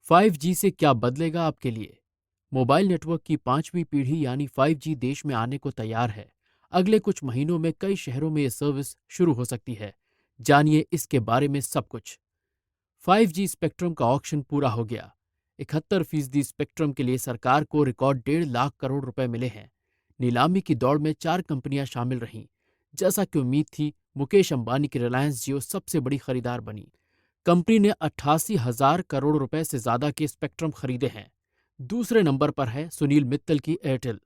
5G से क्या बदलेगा आपके लिए? मोबाइल नेटवर्क की पांचवी पीढ़ी यानी 5G देश में आने को तैयार है। अगले कुछ महीनों में कई शहरों में ये सर्विस शुरू हो सकती है। जानिए इसके बारे में सब कुछ। 5G स्पेक्ट्रम का ऑक्शन पूरा हो गया। 71% स्पेक्ट्रम के लिए सरकार को रिकॉर्ड 1.5 लाख करोड़ रुपए मिले हैं। नीलामी की दौड़ में 4 कंपनियां शामिल रहीं। जैसा कि उम्मीद थी, मुकेश अंबानी की रिलायंस जियो सबसे बड़ी खरीदार बनी। कंपनी ने 88,000 करोड़ रुपए से ज्यादा के स्पेक्ट्रम खरीदे हैं। दूसरे नंबर पर है सुनील मित्तल की एयरटेल।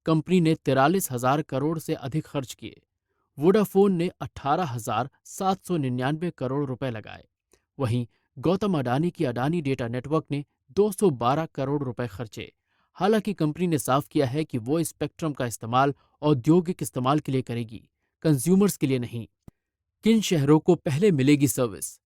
कंपनी ने 43,000 करोड़ से अधिक खर्च किए। वोडाफोन ने 18,799 करोड़ रुपए लगाए। वहीं गौतम अडानी की अडानी डेटा नेटवर्क ने 212 करोड़ रुपए खर्चे। हालांकि कंपनी ने साफ किया है कि वो इस स्पेक्ट्रम का इस्तेमाल औद्योगिक इस्तेमाल के लिए करेगी, कंज्यूमर्स के लिए नहीं। किन शहरों को पहले मिलेगी सर्विस?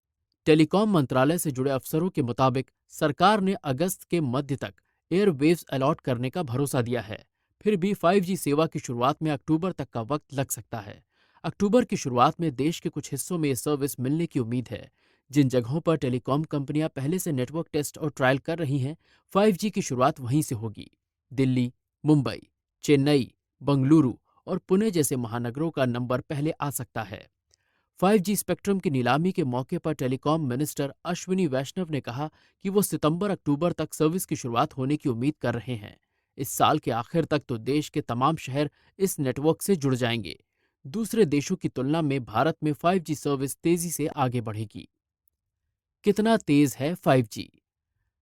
टेलीकॉम मंत्रालय से जुड़े अफसरों के मुताबिक सरकार ने अगस्त के मध्य तक एयरवेव्स अलॉट करने का भरोसा दिया है। फिर भी 5G सेवा की शुरुआत में अक्टूबर तक का वक्त लग सकता है। अक्टूबर की शुरुआत में देश के कुछ हिस्सों में ये सर्विस मिलने की उम्मीद है। जिन जगहों पर टेलीकॉम कंपनियां पहले से नेटवर्क टेस्ट और ट्रायल कर रही हैं, 5G की शुरुआत वहीं से होगी। दिल्ली, मुंबई, चेन्नई, बंगलुरु और पुणे जैसे महानगरों का नंबर पहले आ सकता है। 5G स्पेक्ट्रम की नीलामी के मौके पर टेलीकॉम मिनिस्टर अश्विनी वैष्णव ने कहा कि वो सितंबर-अक्टूबर तक सर्विस की शुरुआत होने की उम्मीद कर रहे हैं। इस साल के आखिर तक तो देश के तमाम शहर इस नेटवर्क से जुड़ जाएंगे। दूसरे देशों की तुलना में भारत में 5G सर्विस तेजी से आगे बढ़ेगी। कितना तेज है 5G?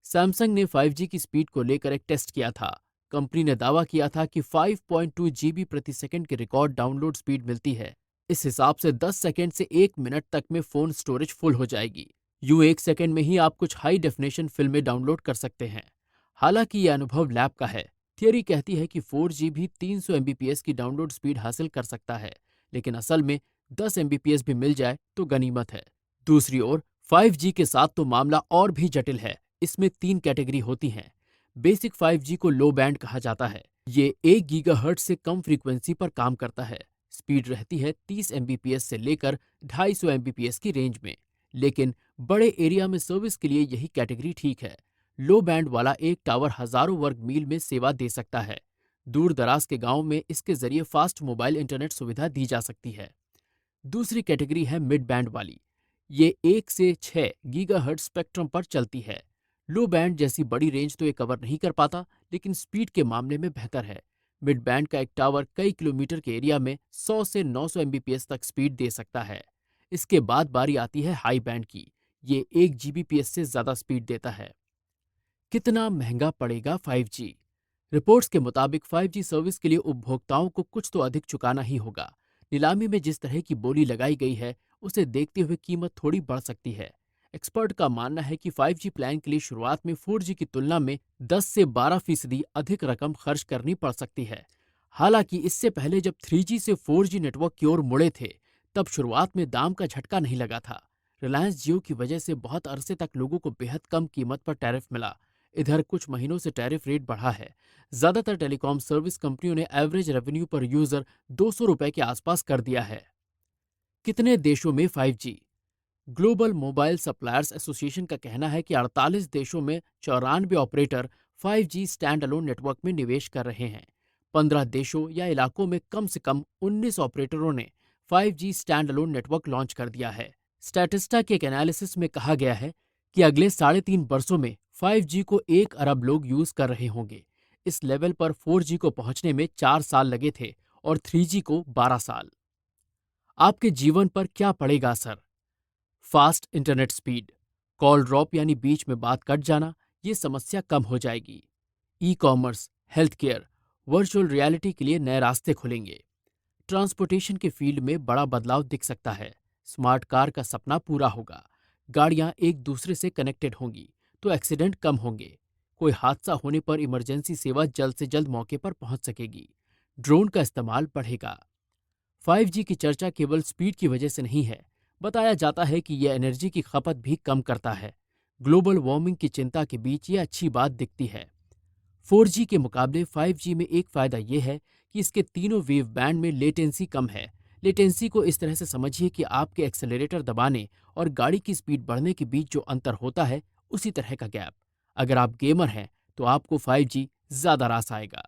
सैमसंग ने 5G की स्पीड को लेकर एक टेस्ट किया था। कंपनी ने दावा किया था कि 5.2 जीबी प्रति सेकंड की रिकॉर्ड डाउनलोड स्पीड मिलती है। इस हिसाब से 10 सेकंड से 1 मिनट तक में फोन स्टोरेज फुल हो जाएगी। यूं 1 सेकंड में ही आप कुछ हाई डेफिनेशन फिल्में डाउनलोड कर सकते हैं। हालांकि यह अनुभव लैब का है। थियरी कहती है कि 4G भी 300 एमबीपीएस की डाउनलोड स्पीड हासिल कर सकता है, लेकिन असल में 10 एमबीपीएस भी मिल जाए तो गनीमत है। दूसरी ओर 5G के साथ तो मामला और भी जटिल है। इसमें 3 कैटेगरी होती हैं। बेसिक 5G को लो बैंड कहा जाता है। ये 1 गीगाहर्ट्ज से कम फ्रीक्वेंसी पर काम करता है। स्पीड रहती है 30 एमबीपीएस से लेकर 250 एमबीपीएस की रेंज में। लेकिन बड़े एरिया में सर्विस के लिए यही कैटेगरी ठीक है। लो बैंड वाला एक टावर हजारों वर्ग मील में सेवा दे सकता है। दूर दराज के गांव में इसके जरिए फास्ट मोबाइल इंटरनेट सुविधा दी जा सकती है। दूसरी कैटेगरी है मिड बैंड वाली। ये 1 से 6 गीगाहर्ट्ज स्पेक्ट्रम पर चलती है। लो बैंड जैसी बड़ी रेंज तो ये कवर नहीं कर पाता, लेकिन स्पीड के मामले में बेहतर है। मिड बैंड का एक टावर कई किलोमीटर के एरिया में 100 से 900 एमबीपीएस तक स्पीड दे सकता है। इसके बाद बारी आती है हाई बैंड की। ये 1 जीबीपीएस से ज्यादा स्पीड देता है। कितना महंगा पड़ेगा 5G? रिपोर्ट्स के मुताबिक 5G सर्विस के लिए उपभोक्ताओं को कुछ तो अधिक चुकाना ही होगा। नीलामी में जिस तरह की बोली लगाई गई है, उसे देखते हुए कीमत थोड़ी बढ़ सकती है। एक्सपर्ट का मानना है कि 5G प्लान के लिए शुरुआत में 4G की तुलना में 10 से 12% अधिक रकम खर्च करनी पड़ सकती है। हालांकि इससे पहले जब 3G से 4G नेटवर्क की ओर मुड़े थे, तब शुरुआत में दाम का झटका नहीं लगा था। रिलायंस जियो की वजह से बहुत अरसे तक लोगों को बेहद कम कीमत पर टैरिफ मिला। इधर कुछ महीनों से टैरिफ रेट बढ़ा है। ज्यादातर टेलीकॉम सर्विस कंपनियों ने एवरेज रेवेन्यू पर यूजर 200 रुपए के आसपास कर दिया है। कितने देशों में 5G? Global mobile suppliers association का कहना है कि 48 देशों में 94 operator 5G stand alone network में निवेश कर रहे हैं। 15 देशों या इलाकों में कम से कम 19 ऑपरेटरों ने 5G stand alone network launch कर दिया है। स्टैटिस्टा के एक एनालिसिस में कहा गया है कि अगले 3.5 वर्षों में 5G को 1 अरब लोग यूज कर रहे होंगे। इस लेवल पर 4G को पहुंचने में 4 साल लगे थे और 3G को 12 साल। आपके जीवन पर क्या पड़ेगा असर? Fast internet speed, call drop यानी बीच में बात कट जाना, ये समस्या कम हो जाएगी। E commerce, health care, virtual reality के लिए नए रास्ते खुलेंगे। ट्रांसपोर्टेशन के फील्ड में बड़ा बदलाव दिख सकता है। स्मार्ट कार का सपना पूरा होगा। गाड़ियां एक दूसरे से कनेक्टेड होंगी तो एक्सीडेंट कम होंगे। कोई हादसा होने पर इमरजेंसी सेवा जल्द से जल्द मौके पर पहुंच सकेगी। ड्रोन का इस्तेमाल बढ़ेगा। 5G की चर्चा केवल स्पीड की वजह से नहीं है। बताया जाता है कि यह एनर्जी की खपत भी कम करता है। ग्लोबल वार्मिंग की चिंता के बीच ये अच्छी बात दिखती है। 4G के मुकाबले 5G में एक फायदा यह है कि इसके तीनों वेव बैंड में लेटेंसी कम है। लेटेंसी को इस तरह से समझिए कि आपके एक्सेलरेटर दबाने और गाड़ी की स्पीड बढ़ने के बीच जो अंतर होता है, उसी तरह का गैप। अगर आप गेमर हैं तो आपको 5G ज़्यादा रास आएगा।